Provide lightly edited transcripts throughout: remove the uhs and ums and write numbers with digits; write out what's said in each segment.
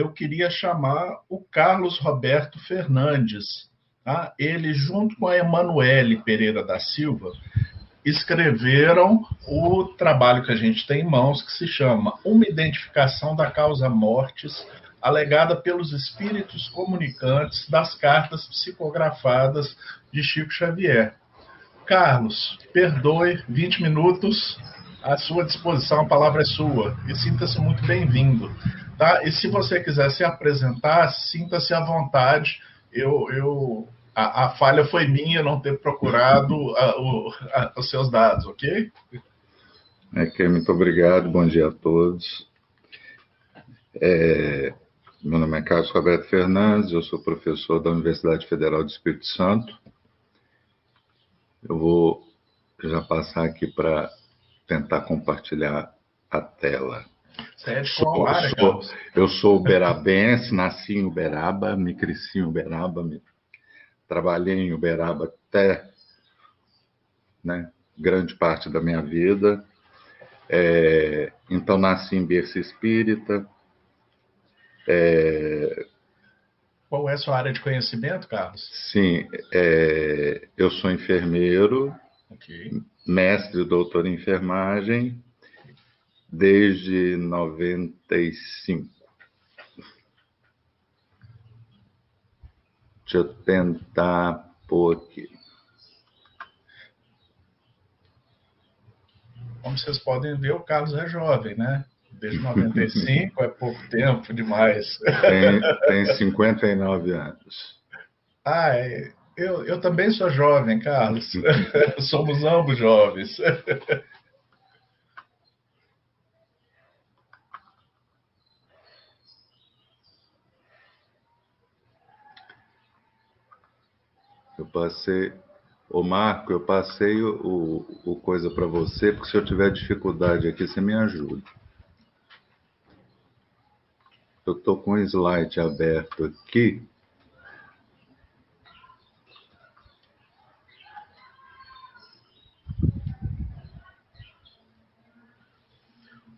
eu queria chamar o Carlos Roberto Fernandes. Tá? Ele, junto com a Emanuele Pereira da Silva, escreveram o trabalho que a gente tem em mãos, que se chama Uma Identificação da Causa Mortis, alegada pelos espíritos comunicantes das cartas psicografadas de Chico Xavier. Carlos, perdoe, 20 minutos à sua disposição, a palavra é sua, e sinta-se muito bem-vindo. Tá? E se você quiser se apresentar, sinta-se à vontade. A falha foi minha não ter procurado os seus dados, ok? Ok, muito obrigado, bom dia a todos. Meu nome é Carlos Roberto Fernandes, eu sou professor da Universidade Federal do Espírito Santo. Eu vou já passar aqui para tentar compartilhar a tela. Você é de qual área, Carlos? Eu sou uberabense, nasci em Uberaba, me cresci em Uberaba, trabalhei em Uberaba até, né, grande parte da minha vida. Então, nasci em berço espírita. Qual é a sua área de conhecimento, Carlos? Sim, eu sou enfermeiro, okay. Mestre e doutor em enfermagem, desde 95. Deixa eu tentar pôr aqui. Como vocês podem ver, o Carlos é jovem, né? Desde 95 é pouco tempo demais. Tem 59 anos. Eu também sou jovem, Carlos. Somos ambos jovens. Eu passei... Ô Marco, eu passei o coisa para você, porque se eu tiver dificuldade aqui, você me ajuda. Eu estou com o slide aberto aqui.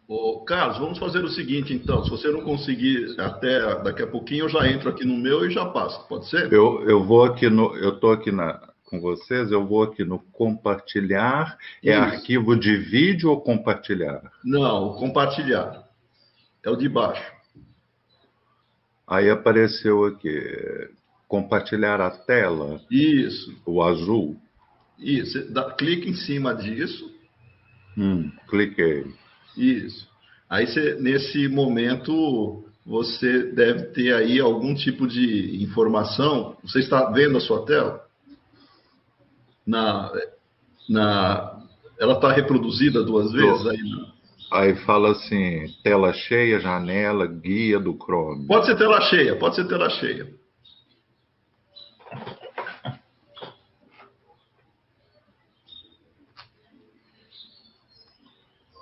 Ô, Carlos, vamos fazer o seguinte, então. Se você não conseguir até daqui a pouquinho, eu já entro aqui no meu e já passo. Pode ser? Eu vou aqui no... Eu estou aqui com vocês, eu vou aqui no compartilhar. É arquivo de vídeo ou compartilhar? Não, compartilhar. É o de baixo. Aí apareceu aqui, compartilhar a tela. Isso. O azul. Isso. Clica em cima disso. Cliquei. Isso. Aí, nesse momento, você deve ter aí algum tipo de informação. Você está vendo a sua tela? Ela está reproduzida 2 vezes? Aí fala assim, tela cheia, janela, guia do Chrome. Pode ser tela cheia, pode ser tela cheia.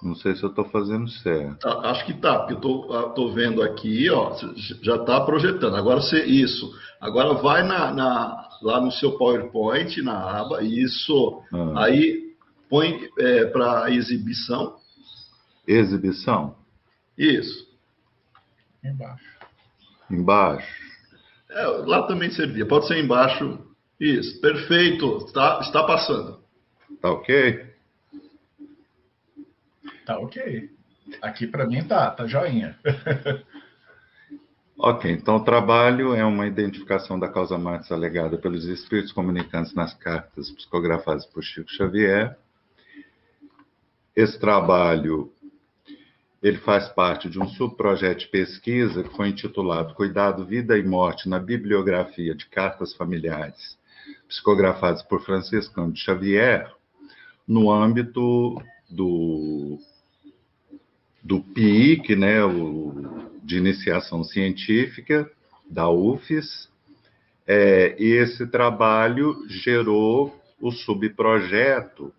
Não sei se eu estou fazendo certo. Acho que tá, porque eu tô vendo aqui, ó, já está projetando. Agora isso. Agora vai lá no seu PowerPoint, na aba, isso. Aí põe para exibição. Exibição? Isso. Embaixo. Lá também servia. Pode ser embaixo. Isso. Perfeito. Está passando. Tá ok? Tá ok. Aqui para mim tá joinha. Ok, então o trabalho é uma identificação da causa mortis alegada pelos espíritos comunicantes nas cartas psicografadas por Chico Xavier. Esse trabalho ele faz parte de um subprojeto de pesquisa que foi intitulado Cuidado, Vida e Morte na Bibliografia de Cartas Familiares psicografadas por Franciscano de Xavier, no âmbito do PIIC, né, de iniciação científica, da UFES, e esse trabalho gerou o subprojeto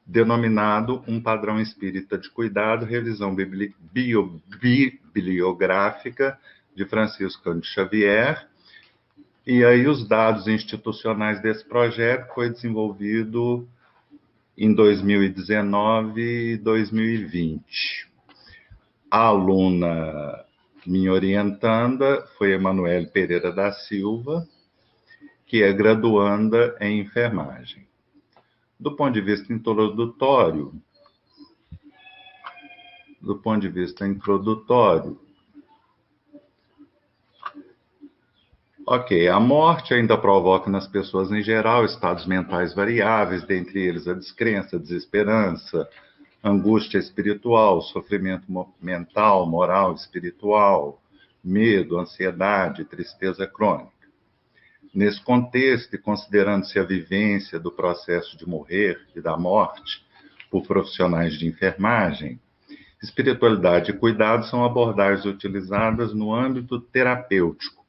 denominado Um Padrão Espírita de Cuidado, Revisão Bibliográfica de Franciscano de Xavier. E aí os dados institucionais desse projeto foi desenvolvido em 2019 e 2020. A aluna Minha orientanda foi Emanuele Pereira da Silva, que é graduanda em enfermagem. Do ponto de vista introdutório, ok, a morte ainda provoca nas pessoas em geral estados mentais variáveis, dentre eles a descrença, a desesperança, angústia espiritual, sofrimento mental, moral, espiritual, medo, ansiedade, tristeza crônica. Nesse contexto, e considerando-se a vivência do processo de morrer e da morte por profissionais de enfermagem, espiritualidade e cuidado são abordagens utilizadas no âmbito terapêutico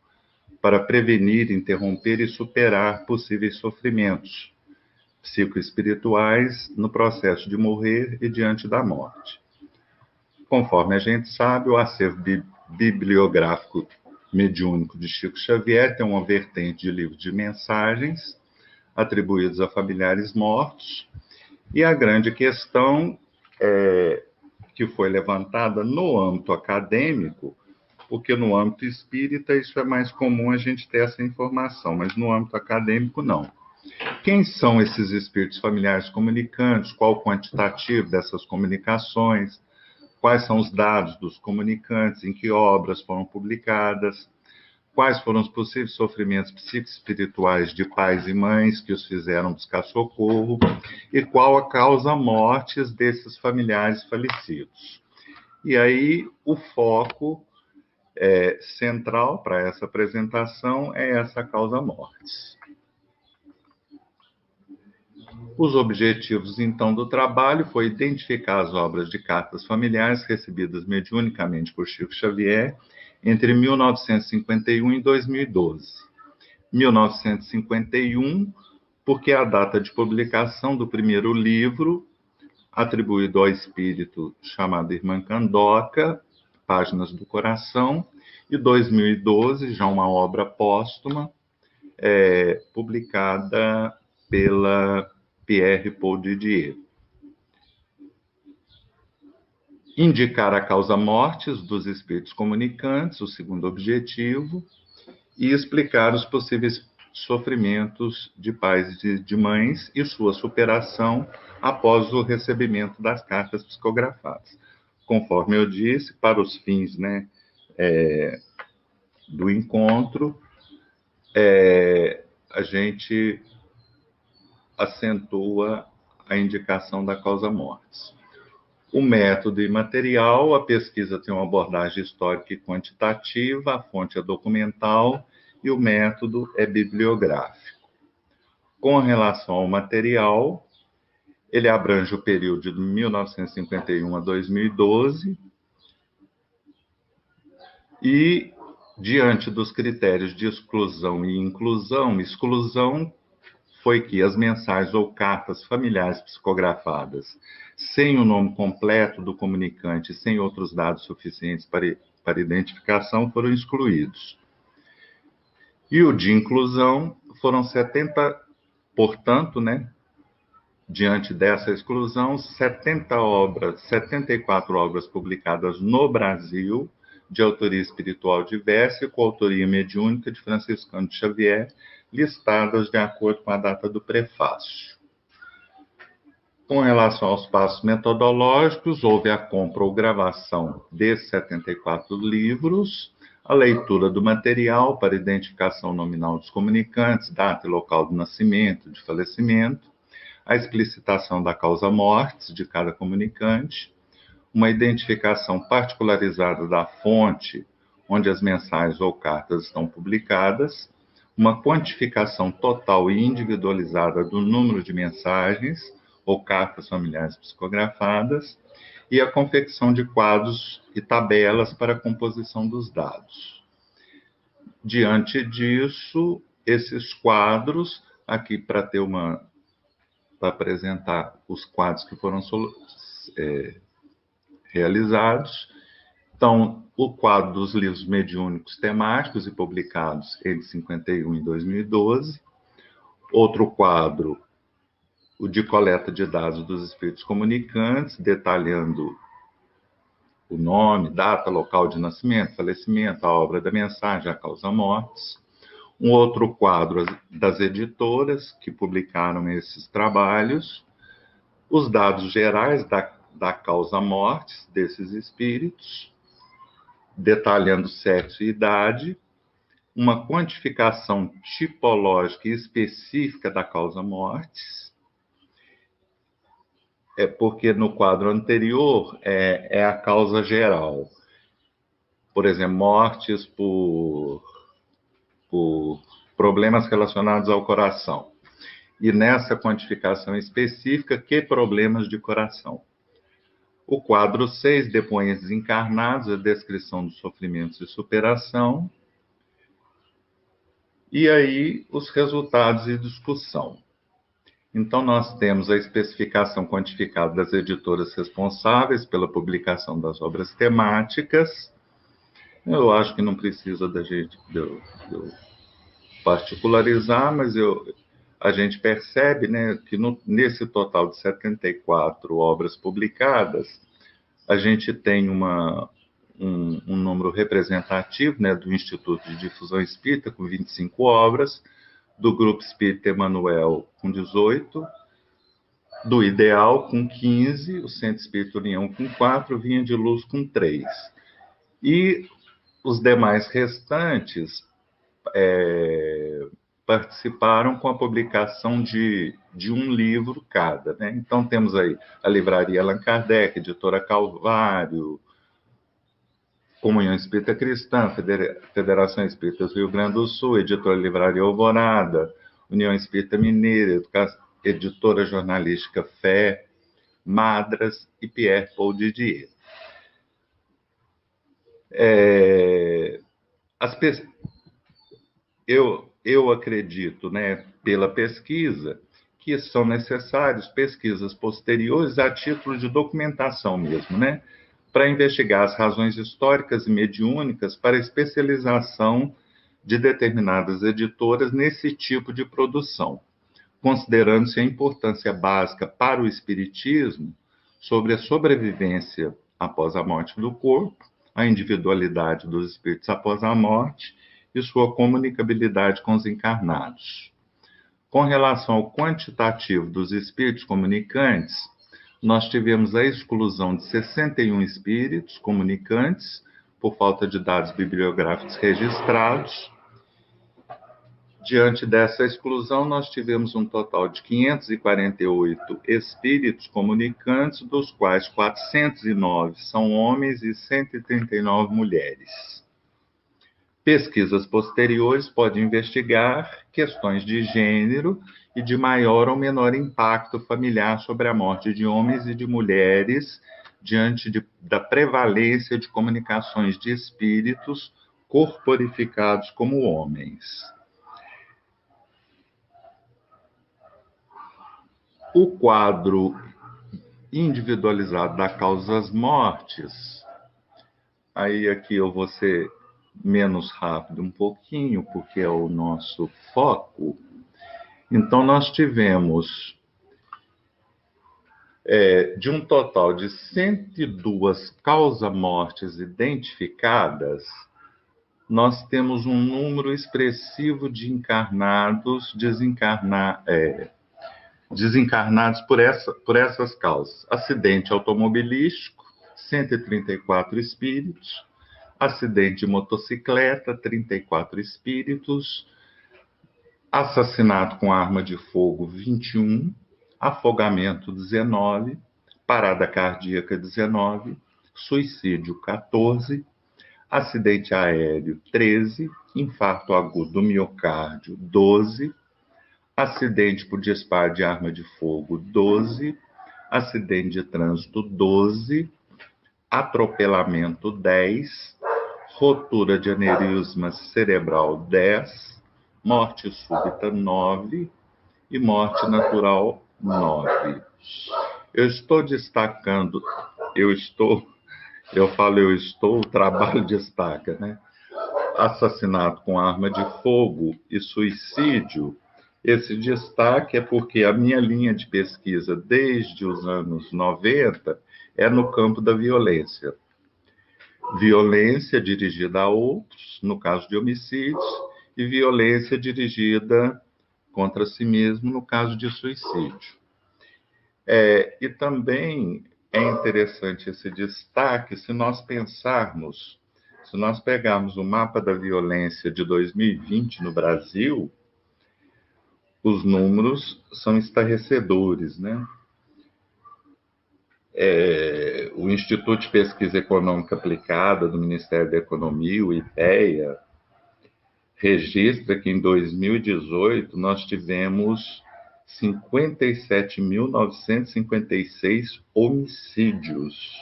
para prevenir, interromper e superar possíveis sofrimentos psicoespirituais no processo de morrer e diante da morte. Conforme a gente sabe, o acervo bibliográfico mediúnico de Chico Xavier tem uma vertente de livros de mensagens atribuídos a familiares mortos, e a grande questão que foi levantada no âmbito acadêmico, porque no âmbito espírita isso é mais comum a gente ter essa informação, mas no âmbito acadêmico não. Quem são esses espíritos familiares comunicantes? Qual o quantitativo dessas comunicações? Quais são os dados dos comunicantes? Em que obras foram publicadas? Quais foram os possíveis sofrimentos psicoespirituais de pais e mães que os fizeram buscar socorro? E qual a causa mortes desses familiares falecidos? E aí o foco central para essa apresentação é essa causa mortes. Os objetivos, então, do trabalho foi identificar as obras de cartas familiares recebidas mediunicamente por Chico Xavier entre 1951 e 2012. 1951, porque é a data de publicação do primeiro livro, atribuído ao espírito chamado Irmã Candoca, Páginas do Coração, e 2012, já uma obra póstuma, publicada pela Pierre Paul Didier. Indicar a causa mortes dos espíritos comunicantes, o segundo objetivo, e explicar os possíveis sofrimentos de pais e de mães e sua superação após o recebimento das cartas psicografadas. Conforme eu disse, para os fins do encontro, a gente acentua a indicação da causa mortes. O método e material, a pesquisa tem uma abordagem histórica e quantitativa, a fonte é documental e o método é bibliográfico. Com relação ao material, ele abrange o período de 1951 a 2012 e, diante dos critérios de exclusão e inclusão, exclusão foi que as mensagens ou cartas familiares psicografadas sem o nome completo do comunicante, sem outros dados suficientes para identificação, foram excluídos. E o de inclusão foram 70, portanto, diante dessa exclusão, 74 obras publicadas no Brasil, de autoria espiritual diversa e com autoria mediúnica de Franciscano de Xavier, listadas de acordo com a data do prefácio. Com relação aos passos metodológicos, houve a compra ou gravação desses 74 livros, a leitura do material para identificação nominal dos comunicantes, data e local do nascimento, de falecimento, a explicitação da causa mortes de cada comunicante, uma identificação particularizada da fonte onde as mensagens ou cartas estão publicadas, uma quantificação total e individualizada do número de mensagens ou cartas familiares psicografadas e a confecção de quadros e tabelas para a composição dos dados. Diante disso, esses quadros, aqui para apresentar os quadros que foram realizados. Então, o quadro dos livros mediúnicos temáticos e publicados entre 51 e 2012. Outro quadro, o de coleta de dados dos espíritos comunicantes, detalhando o nome, data, local de nascimento, falecimento, a obra da mensagem, a causa-mortes. Um outro quadro das editoras que publicaram esses trabalhos, os dados gerais da causa-mortes desses espíritos, detalhando sexo e idade, uma quantificação tipológica e específica da causa-mortes, porque no quadro anterior é a causa geral. Por exemplo, mortes por problemas relacionados ao coração. E nessa quantificação específica, que problemas de coração? O quadro 6, depoentes encarnados, a descrição dos sofrimentos e superação. E aí, os resultados e discussão. Então, nós temos a especificação quantificada das editoras responsáveis pela publicação das obras temáticas. Eu acho que não precisa da gente de eu particularizar, mas a gente percebe, né, que nesse total de 74 obras publicadas, a gente tem um número representativo, né, do Instituto de Difusão Espírita, com 25 obras, do Grupo Espírita Emanuel, com 18, do Ideal, com 15, o Centro Espírita União, com 4, Vinha de Luz, com 3. E os demais restantes participaram com a publicação de um livro cada, né? Então, temos aí a Livraria Allan Kardec, Editora Calvário, Comunhão Espírita Cristã, Federação Espírita do Rio Grande do Sul, Editora Livraria Alvorada, União Espírita Mineira, Editora Jornalística Fé, Madras e Pierre Paul Didier. Eu acredito, né, pela pesquisa, que são necessárias pesquisas posteriores a título de documentação mesmo, né, para investigar as razões históricas e mediúnicas para a especialização de determinadas editoras nesse tipo de produção, considerando-se a importância básica para o espiritismo sobre a sobrevivência após a morte do corpo, a individualidade dos espíritos após a morte e sua comunicabilidade com os encarnados. Com relação ao quantitativo dos espíritos comunicantes, nós tivemos a exclusão de 61 espíritos comunicantes, por falta de dados bibliográficos registrados. Diante dessa exclusão, nós tivemos um total de 548 espíritos comunicantes, dos quais 409 são homens e 139 mulheres. Pesquisas posteriores podem investigar questões de gênero e de maior ou menor impacto familiar sobre a morte de homens e de mulheres diante da prevalência de comunicações de espíritos corporificados como homens. O quadro individualizado da causa das mortes, aí aqui eu vou ser menos rápido um pouquinho, porque é o nosso foco. Então, nós tivemos, de um total de 102 causa-mortes identificadas, nós temos um número expressivo de encarnados, desencarnados por essas causas. Acidente automobilístico, 134 espíritos. Acidente de motocicleta, 34 espíritos. Assassinato com arma de fogo, 21. Afogamento, 19. Parada cardíaca, 19. Suicídio, 14. Acidente aéreo, 13. Infarto agudo do miocárdio, 12. Acidente por disparo de arma de fogo, 12. Acidente de trânsito, 12. Atropelamento, 10. Rotura de aneurisma cerebral, 10. Morte súbita, 9. E morte natural, 9. Eu estou destacando, o trabalho destaca, né? Assassinato com arma de fogo e suicídio. Esse destaque é porque a minha linha de pesquisa desde os anos 90 é no campo da violência. violência dirigida a outros, no caso de homicídios, e violência dirigida contra si mesmo, no caso de suicídio. E também é interessante esse destaque se nós pensarmos, se nós pegarmos o mapa da violência de 2020 no Brasil, os números são estarrecedores, né? O Instituto de Pesquisa Econômica Aplicada do Ministério da Economia, o IPEA, registra que em 2018 nós tivemos 57.956 homicídios,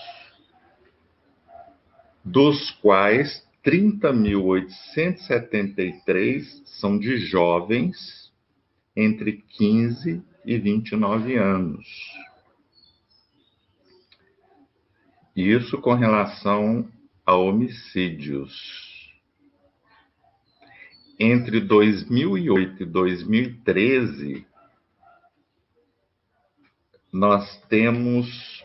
dos quais 30.873 são de jovens entre 15 e 29 anos. Isso com relação a homicídios. Entre 2008 e 2013, nós temos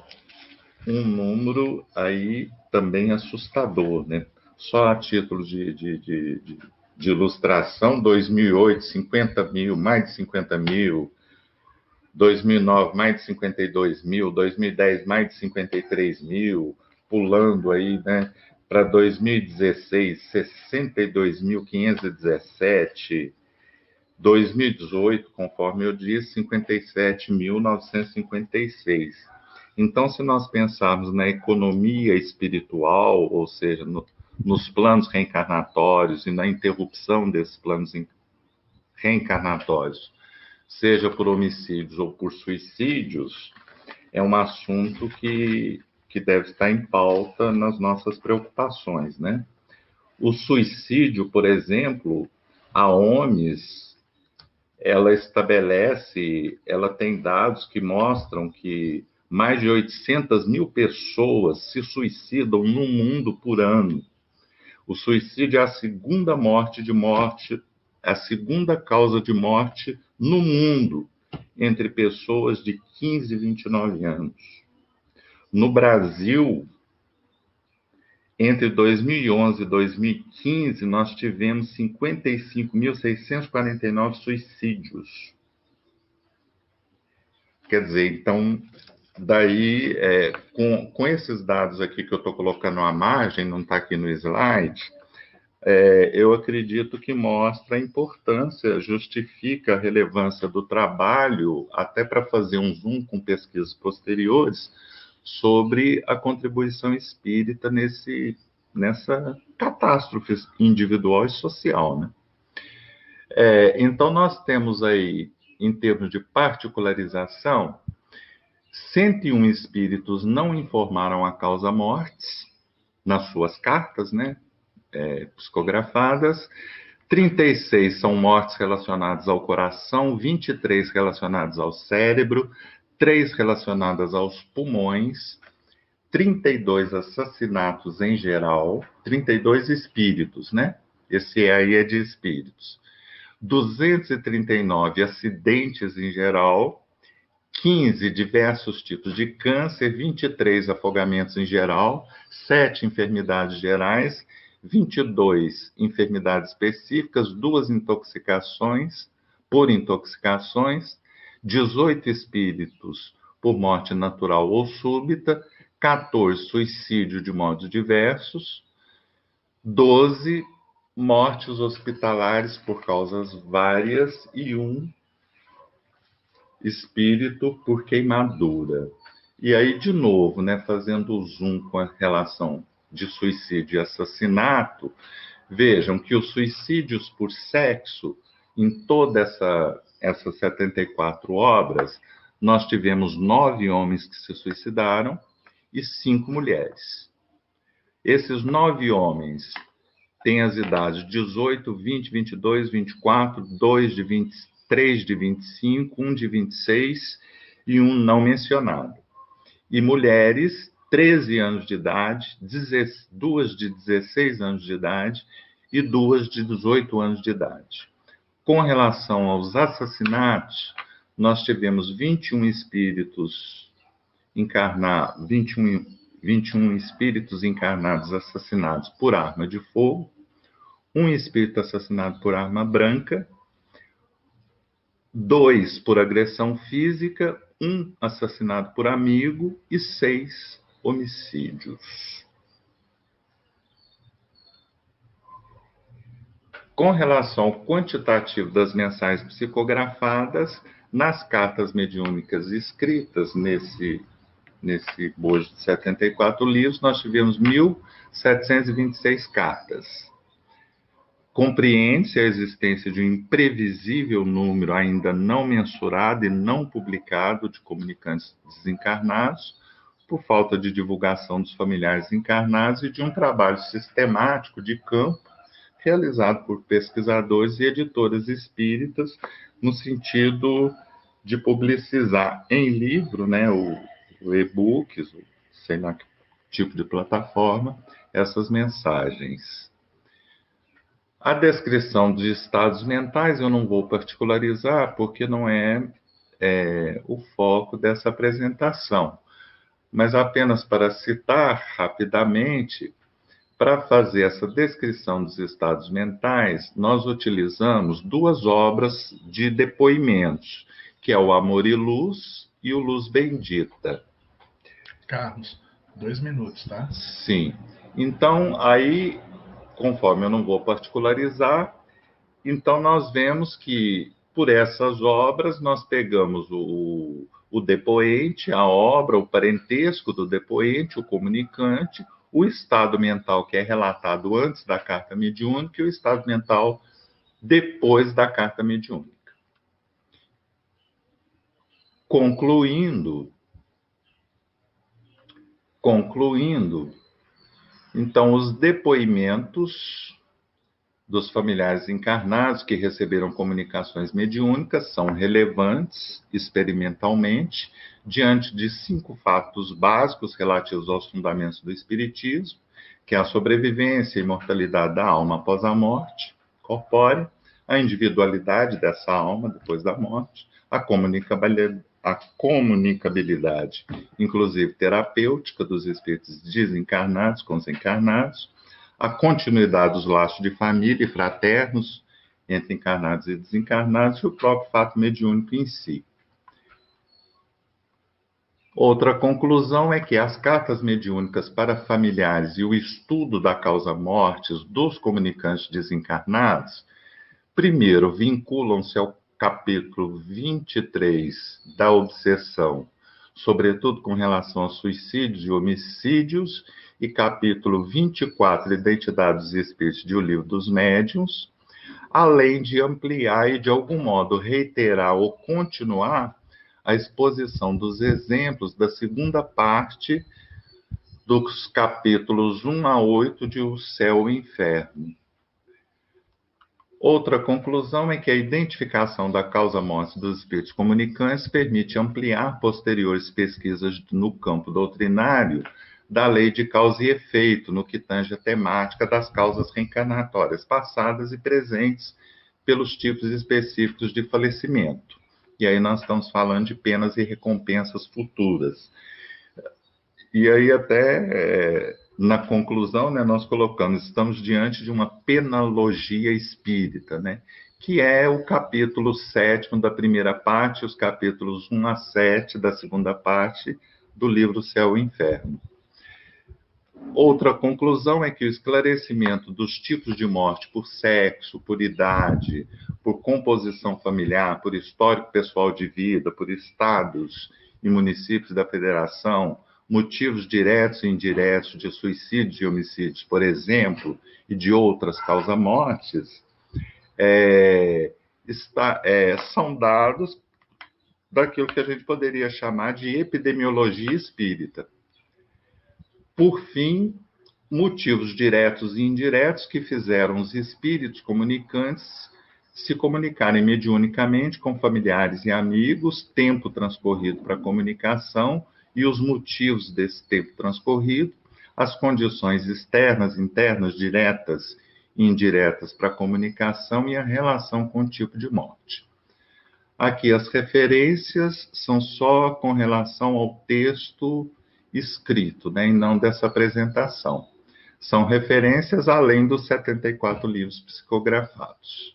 um número aí também assustador, né? Só a título de ilustração, 2008, 50 mil, mais de 50 mil, 2009, mais de 52 mil, 2010, mais de 53 mil, pulando aí, né? Para 2016, 62.517, 2018, conforme eu disse, 57.956. Então, se nós pensarmos na economia espiritual, ou seja, nos planos reencarnatórios e na interrupção desses planos reencarnatórios, seja por homicídios ou por suicídios, é um assunto que deve estar em pauta nas nossas preocupações, né? O suicídio, por exemplo, a OMS, ela tem dados que mostram que mais de 800 mil pessoas se suicidam no mundo por ano. O suicídio é a segunda causa de morte no mundo entre pessoas de 15 e 29 anos. No Brasil, entre 2011 e 2015, nós tivemos 55.649 suicídios. Quer dizer, então, daí, com esses dados aqui que eu estou colocando à margem, não está aqui no slide, eu acredito que mostra a importância, justifica a relevância do trabalho, até para fazer um zoom com pesquisas posteriores, sobre a contribuição espírita nessa catástrofe individual e social, né? Então, nós temos aí, em termos de particularização, 101 espíritos não informaram a causa mortes nas suas cartas, né, psicografadas. 36 são mortes relacionadas ao coração, 23 relacionadas ao cérebro, 3 relacionadas aos pulmões, 32 assassinatos em geral, 32 espíritos, né? Esse aí é de espíritos. 239 acidentes em geral, 15 diversos tipos de câncer, 23 afogamentos em geral, 7 enfermidades gerais, 22 enfermidades específicas, 2 intoxicações por intoxicações, 18 espíritos por morte natural ou súbita, 14 suicídio de modos diversos, 12 mortes hospitalares por causas várias e 1 espírito por queimadura. E aí, de novo, né, fazendo o zoom com a relação de suicídio e assassinato, vejam que os suicídios por sexo, em toda essas 74 obras, nós tivemos 9 homens que se suicidaram e 5 mulheres. Esses 9 homens têm as idades 18, 20, 22, 24, 2 de 20, 3 de 25, 1 de 26 e 1 não mencionado. E mulheres, 13 anos de idade, 2 de 16 anos de idade e 2 de 18 anos de idade. Com relação aos assassinatos, nós tivemos 21 espíritos 21 espíritos encarnados assassinados por arma de fogo, um espírito assassinado por arma branca, 2 por agressão física, 1 assassinado por amigo e 6 homicídios. Com relação ao quantitativo das mensagens psicografadas, nas cartas mediúnicas escritas nesse bojo de 74 livros, nós tivemos 1.726 cartas. Compreende-se a existência de um imprevisível número ainda não mensurado e não publicado de comunicantes desencarnados, por falta de divulgação dos familiares encarnados e de um trabalho sistemático de campo realizado por pesquisadores e editoras espíritas, no sentido de publicizar em livro, né, o e-book, sei lá que tipo de plataforma, essas mensagens. A descrição dos estados mentais eu não vou particularizar, porque não é o foco dessa apresentação, mas apenas para citar rapidamente. Para fazer essa descrição dos estados mentais, nós utilizamos 2 obras de depoimentos, que é o Amor e Luz e o Luz Bendita. Carlos, 2 minutos, tá? Sim. Então, aí, conforme eu não vou particularizar, então nós vemos que, por essas obras, nós pegamos o depoente, a obra, o parentesco do depoente, o comunicante, o estado mental que é relatado antes da carta mediúnica e o estado mental depois da carta mediúnica. Concluindo, então, os depoimentos dos familiares encarnados que receberam comunicações mediúnicas são relevantes experimentalmente diante de 5 fatos básicos relativos aos fundamentos do Espiritismo, que é a sobrevivência e imortalidade da alma após a morte corpórea, a individualidade dessa alma depois da morte, a comunicabilidade, inclusive terapêutica, dos espíritos desencarnados com os encarnados, a continuidade dos laços de família e fraternos entre encarnados e desencarnados e o próprio fato mediúnico em si. Outra conclusão é que as cartas mediúnicas para familiares e o estudo da causa-mortes dos comunicantes desencarnados, primeiro, vinculam-se ao capítulo 23 da obsessão, sobretudo com relação a suicídios e homicídios, e capítulo 24, Identidade dos Espíritos de O Livro dos Médiuns, além de ampliar e, de algum modo, reiterar ou continuar a exposição dos exemplos da segunda parte dos capítulos 1 a 8 de O Céu e o Inferno. Outra conclusão é que a identificação da causa-morte dos espíritos comunicantes permite ampliar posteriores pesquisas no campo doutrinário da lei de causa e efeito, no que tange a temática das causas reencarnatórias passadas e presentes pelos tipos específicos de falecimento. E aí nós estamos falando de penas e recompensas futuras. E aí até na conclusão, né, nós colocamos, estamos diante de uma penalogia espírita, né, que é o capítulo 7º da primeira parte, os capítulos 1 a 7 da segunda parte do livro Céu e Inferno. Outra conclusão é que o esclarecimento dos tipos de morte por sexo, por idade, por composição familiar, por histórico pessoal de vida, por estados e municípios da federação, motivos diretos e indiretos de suicídios e homicídios, por exemplo, e de outras causa-mortes, são dados daquilo que a gente poderia chamar de epidemiologia espírita. Por fim, motivos diretos e indiretos que fizeram os espíritos comunicantes se comunicarem mediunicamente com familiares e amigos, tempo transcorrido para a comunicação e os motivos desse tempo transcorrido, as condições externas, internas, diretas e indiretas para a comunicação e a relação com o tipo de morte. Aqui as referências são só com relação ao texto escrito, né, e não dessa apresentação. São referências além dos 74 livros psicografados.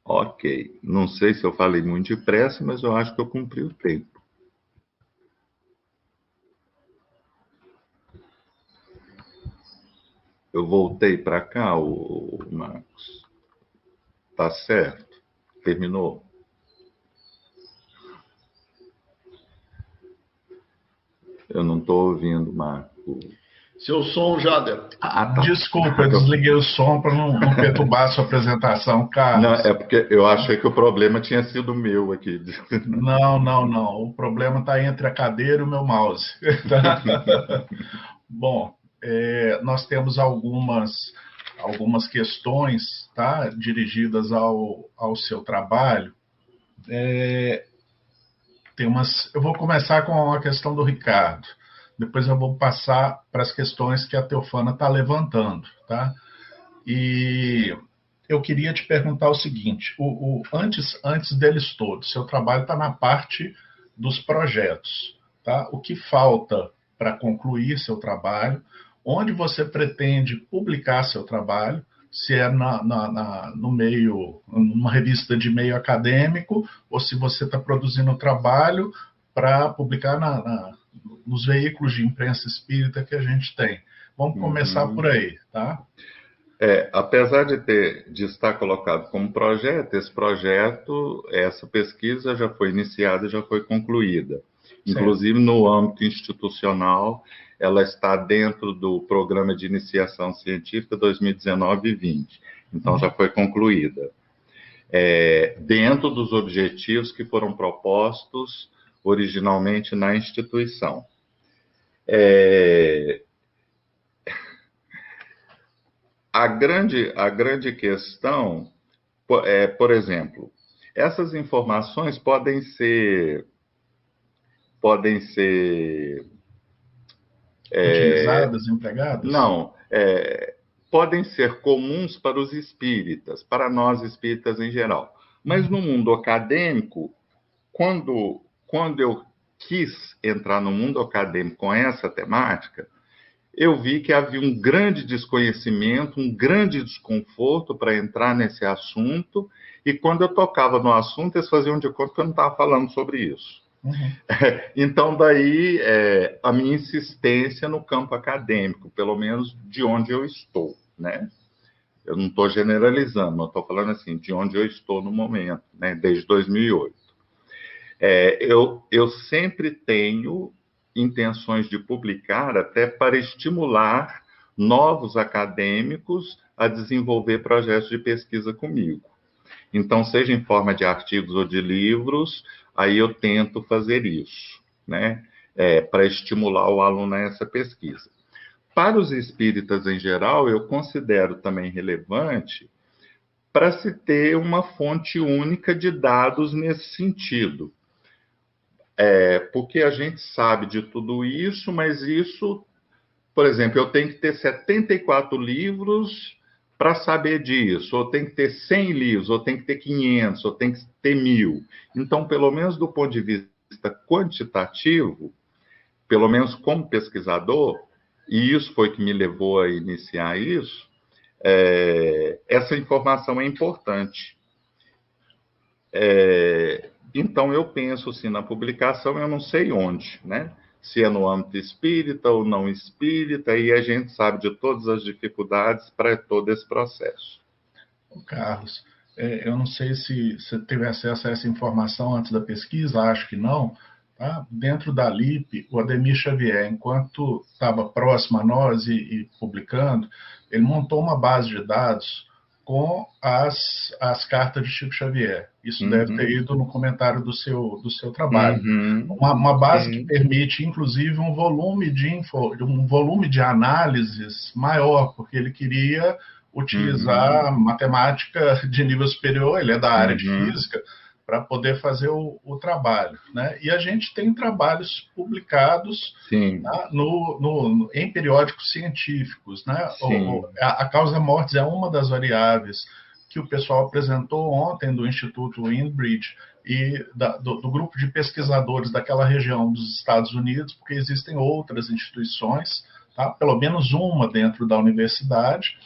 Ok, não sei se eu falei muito depressa, mas eu acho que eu cumpri o tempo. Eu voltei para cá, o Marcos. Tá certo? Terminou? Eu não estou ouvindo, Marcos. Seu som, Jader. Tá. Desculpa, eu desliguei o som para não perturbar a sua apresentação, Carlos. Não, é porque eu achei que o problema tinha sido meu aqui. Não. O problema está entre a cadeira e o meu mouse. Tá? Bom, nós temos algumas questões, tá, dirigidas ao seu trabalho. Eu vou começar com a questão do Ricardo. Depois eu vou passar para as questões que a Teofana está levantando, tá? E eu queria te perguntar o seguinte: antes deles todos, seu trabalho está na parte dos projetos, tá? O que falta para concluir seu trabalho? Onde você pretende publicar seu trabalho? Se é no meio, numa revista de meio acadêmico, ou se você está produzindo trabalho para publicar nos veículos de imprensa espírita que a gente tem. Vamos começar por aí, tá? Apesar de estar colocado como projeto, essa pesquisa já foi iniciada, já foi concluída. Certo. Inclusive, no âmbito institucional, ela está dentro do Programa de Iniciação Científica 2019-20. Então, já foi concluída. Dentro dos objetivos que foram propostos originalmente na instituição. A grande questão por exemplo, essas informações podem ser utilizadas, empregadas? Não, podem ser comuns para os espíritas, para nós espíritas em geral. Mas no mundo acadêmico, quando eu quis entrar no mundo acadêmico com essa temática, eu vi que havia um grande desconhecimento, um grande desconforto para entrar nesse assunto, e quando eu tocava no assunto, eles faziam de conta que eu não estava falando sobre isso. Uhum. Então, daí, a minha insistência no campo acadêmico, pelo menos de onde eu estou, né? Eu não estou generalizando, mas estou falando assim, de onde eu estou no momento, né? Desde 2008. Eu sempre tenho intenções de publicar até para estimular novos acadêmicos a desenvolver projetos de pesquisa comigo. Então, seja em forma de artigos ou de livros, aí eu tento fazer isso, né? Para estimular o aluno a essa pesquisa. Para os espíritas em geral, eu considero também relevante para se ter uma fonte única de dados nesse sentido. Porque a gente sabe de tudo isso, mas isso, por exemplo, eu tenho que ter 74 livros para saber disso, ou tem que ter 100 livros, ou tem que ter 500, ou tem que ter 1000. Então, pelo menos do ponto de vista quantitativo, pelo menos como pesquisador, e isso foi que me levou a iniciar isso, essa informação é importante. Então, eu penso assim, na publicação, eu não sei onde, né? Se é no âmbito espírita ou não espírita, e a gente sabe de todas as dificuldades para todo esse processo. Carlos, eu não sei se você teve acesso a essa informação antes da pesquisa, acho que não. Tá? Dentro da LIP, o Ademir Xavier, enquanto estava próximo a nós e publicando, ele montou uma base de dados com as cartas de Chico Xavier. Isso deve ter ido no comentário do seu trabalho. Uma base que permite, inclusive, um volume de análises maior, porque ele queria utilizar matemática de nível superior, ele é da área de física, para poder fazer o trabalho, né? E a gente tem trabalhos publicados, tá, em periódicos científicos, né? A causa mortis é uma das variáveis que o pessoal apresentou ontem do Instituto Inbridge e do grupo de pesquisadores daquela região dos Estados Unidos, porque existem outras instituições, tá? Pelo menos uma dentro da universidade,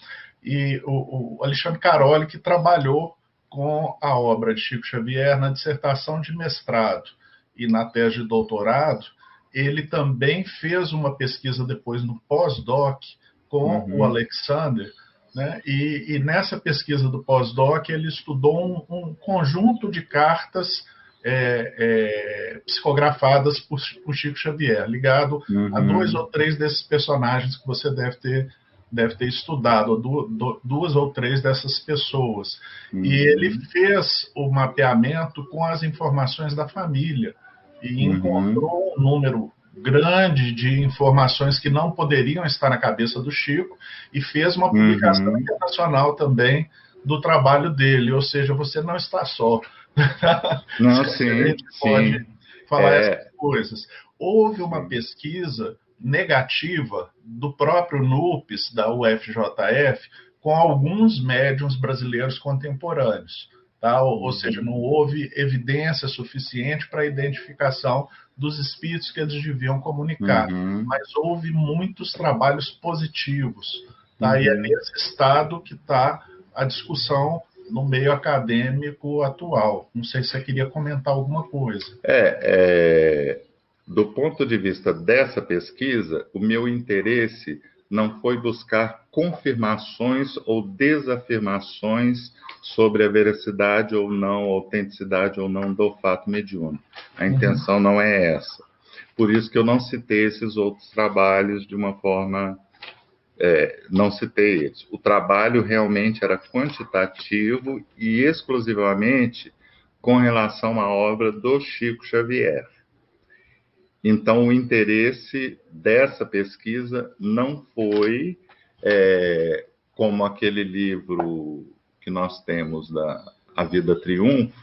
e o Alexandre Caroli, que trabalhou com a obra de Chico Xavier na dissertação de mestrado e na tese de doutorado. Ele também fez uma pesquisa depois no pós-doc com o Alexander, né? E nessa pesquisa do pós-doc ele estudou um conjunto de cartas psicografadas por Chico Xavier, ligado a 2 ou 3 desses personagens que você deve ter estudado, duas ou 3 dessas pessoas. E ele fez o mapeamento com as informações da família e encontrou um número grande de informações que não poderiam estar na cabeça do Chico e fez uma publicação internacional também do trabalho dele, ou seja, você não está só. Não, a gente pode falar essas coisas. Houve uma pesquisa negativa do próprio NUPES, da UFJF, com alguns médiuns brasileiros contemporâneos. Tá? Ou seja, não houve evidência suficiente para a identificação dos espíritos que eles deviam comunicar, mas houve muitos trabalhos positivos. Tá? E é nesse estado que está a discussão no meio acadêmico atual. Não sei se você queria comentar alguma coisa. Do ponto de vista dessa pesquisa, o meu interesse não foi buscar confirmações ou desafirmações sobre a veracidade ou não, autenticidade ou não do fato mediúnico. A intenção não é essa. Por isso que eu não citei esses outros trabalhos de uma forma... não citei eles. O trabalho realmente era quantitativo e exclusivamente com relação à obra do Chico Xavier. Então, o interesse dessa pesquisa não foi como aquele livro que nós temos A Vida Triunfa,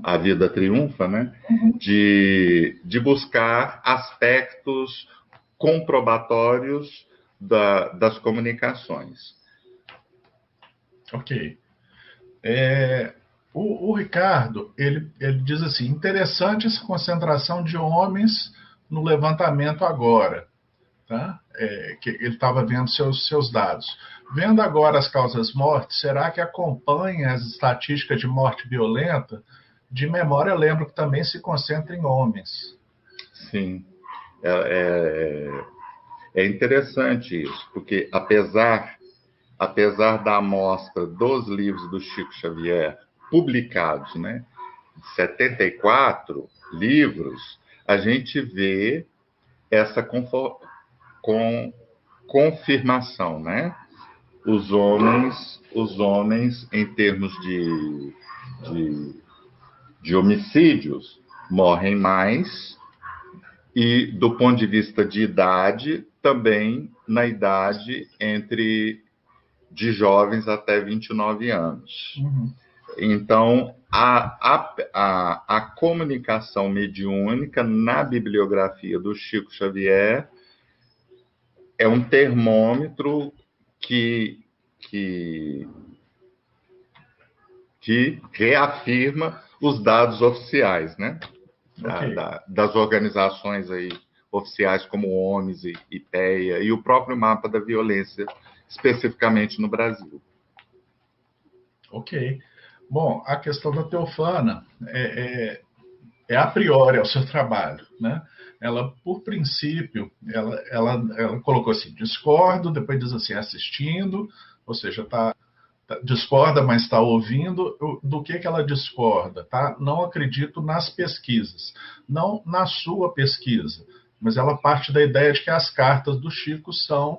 A Vida Triunfa, né? De buscar aspectos comprobatórios das comunicações. Ok. O Ricardo, ele diz assim, interessante essa concentração de homens no levantamento agora. Tá? Que ele estava vendo seus dados. Vendo agora as causas mortes, será que acompanha as estatísticas de morte violenta? De memória, lembro que também se concentra em homens. Sim. É interessante isso, porque apesar da amostra dos livros do Chico Xavier publicados, né, 74 livros, a gente vê essa confirmação, né? Os homens em termos de homicídios morrem mais, e do ponto de vista de idade, também na idade de jovens até 29 anos. Então, a comunicação mediúnica na bibliografia do Chico Xavier é um termômetro que reafirma os dados oficiais, né? Das organizações aí oficiais como o OMS e IPEA e o próprio mapa da violência, especificamente no Brasil. Ok. Bom, a questão da Teofana é a priori ao seu trabalho, né? Ela, por princípio, ela colocou assim, discordo, depois diz assim, assistindo, ou seja, discorda, mas está ouvindo. Do que ela discorda? Tá? Não acredito nas pesquisas, não na sua pesquisa, mas ela parte da ideia de que as cartas do Chico são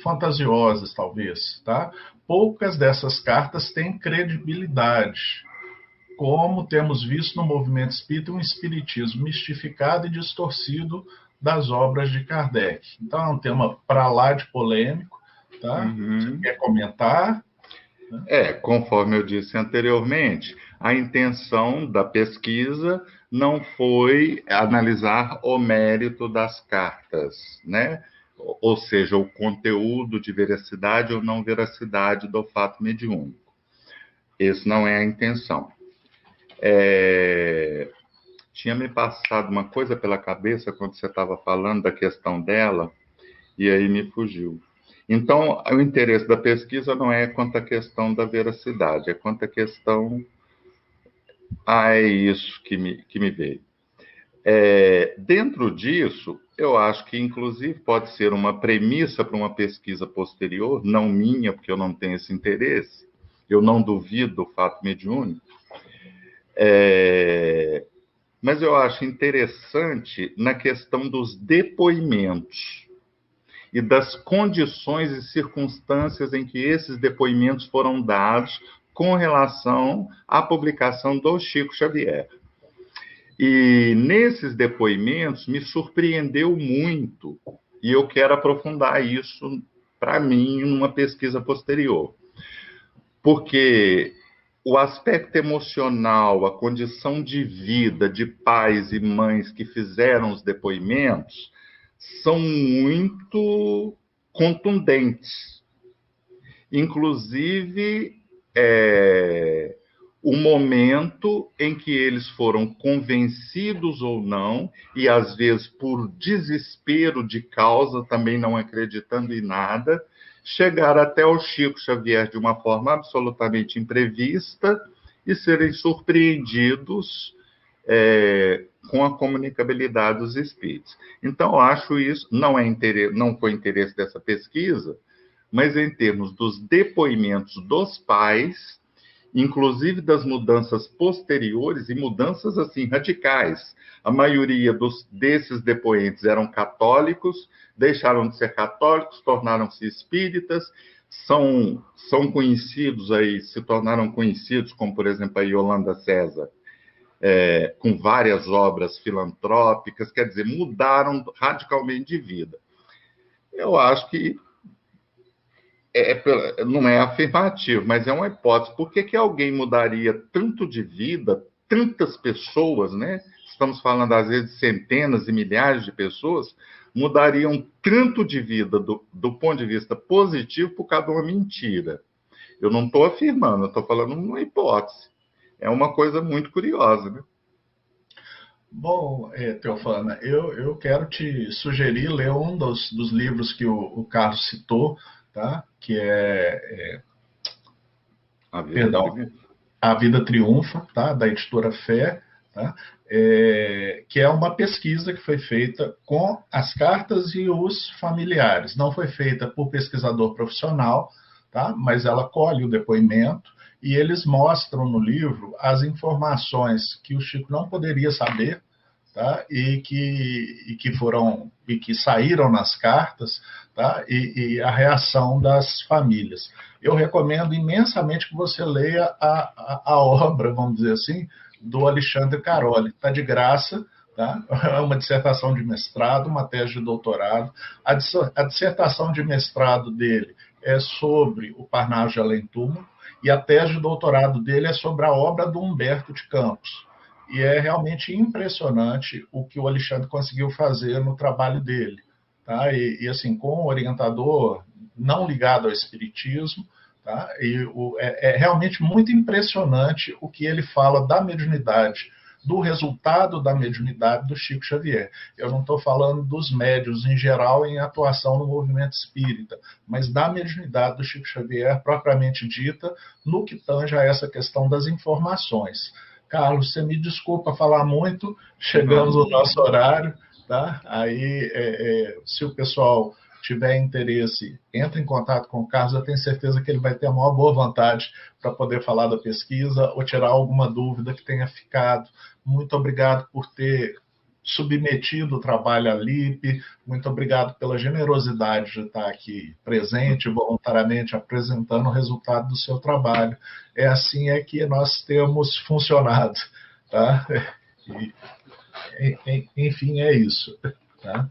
fantasiosas, talvez. Tá? Poucas dessas cartas têm credibilidade, como temos visto no movimento espírita, um espiritismo mistificado e distorcido das obras de Kardec. Então é um tema para lá de polêmico. Tá? Você quer comentar? Conforme eu disse anteriormente, a intenção da pesquisa não foi analisar o mérito das cartas, né? Ou seja, o conteúdo de veracidade ou não veracidade do fato mediúnico. Esse não é a intenção. Tinha me passado uma coisa pela cabeça quando você estava falando da questão dela, e aí me fugiu. Então, o interesse da pesquisa não é quanto à questão da veracidade, é quanto à questão... é isso que me veio. Dentro disso, eu acho que, inclusive, pode ser uma premissa para uma pesquisa posterior, não minha, porque eu não tenho esse interesse, eu não duvido do fato mediúnico, mas eu acho interessante na questão dos depoimentos e das condições e circunstâncias em que esses depoimentos foram dados com relação à publicação do Chico Xavier. E nesses depoimentos me surpreendeu muito, e eu quero aprofundar isso para mim numa pesquisa posterior. Porque o aspecto emocional, a condição de vida de pais e mães que fizeram os depoimentos são muito contundentes. Inclusive, o momento em que eles foram convencidos ou não, e às vezes por desespero de causa, também não acreditando em nada, chegar até o Chico Xavier de uma forma absolutamente imprevista e serem surpreendidos com a comunicabilidade dos espíritos. Então, eu acho isso, não foi interesse dessa pesquisa, mas em termos dos depoimentos dos pais, inclusive das mudanças posteriores, e mudanças assim radicais. A maioria desses depoentes eram católicos, deixaram de ser católicos, tornaram-se espíritas, são conhecidos aí, se tornaram conhecidos, como por exemplo a Yolanda César, com várias obras filantrópicas, quer dizer, mudaram radicalmente de vida. Eu acho que não é afirmativo, mas é uma hipótese. Por que alguém mudaria tanto de vida, tantas pessoas, né? Estamos falando, às vezes, de centenas e milhares de pessoas, mudariam tanto de vida do ponto de vista positivo por causa de uma mentira. Eu não estou afirmando, eu estou falando uma hipótese. É uma coisa muito curiosa, né? Bom, Teofana, eu quero te sugerir ler um dos livros que o Carlos citou, tá? Que A Vida Triunfa, tá? Da editora Fé, tá? Que é uma pesquisa que foi feita com as cartas e os familiares. Não foi feita por pesquisador profissional, tá? Mas ela colhe o depoimento e eles mostram no livro as informações que o Chico não poderia saber, tá? E que saíram nas cartas, tá? E a reação das famílias. Eu recomendo imensamente que você leia a obra, vamos dizer assim, do Alexandre Caroli. Está de graça, tá? É uma dissertação de mestrado, uma tese de doutorado. A dissertação de mestrado dele é sobre o Parnaso de Além-Túmulo, e a tese de doutorado dele é sobre a obra do Humberto de Campos. E é realmente impressionante o que o Alexandre conseguiu fazer no trabalho dele, tá? E assim, com um orientador não ligado ao espiritismo, tá? É realmente muito impressionante o que ele fala da mediunidade, do resultado da mediunidade do Chico Xavier. Eu não estou falando dos médiuns em geral em atuação no movimento espírita, mas da mediunidade do Chico Xavier propriamente dita, no que tange a essa questão das informações. Carlos, você me desculpa falar muito, chegamos no nosso horário, tá? Aí, se o pessoal tiver interesse, entre em contato com o Carlos, eu tenho certeza que ele vai ter a maior boa vontade para poder falar da pesquisa ou tirar alguma dúvida que tenha ficado. Muito obrigado por ter submetido o trabalho à LIP, muito obrigado pela generosidade de estar aqui presente, voluntariamente apresentando o resultado do seu trabalho. É assim que nós temos funcionado, tá? Enfim, é isso, tá?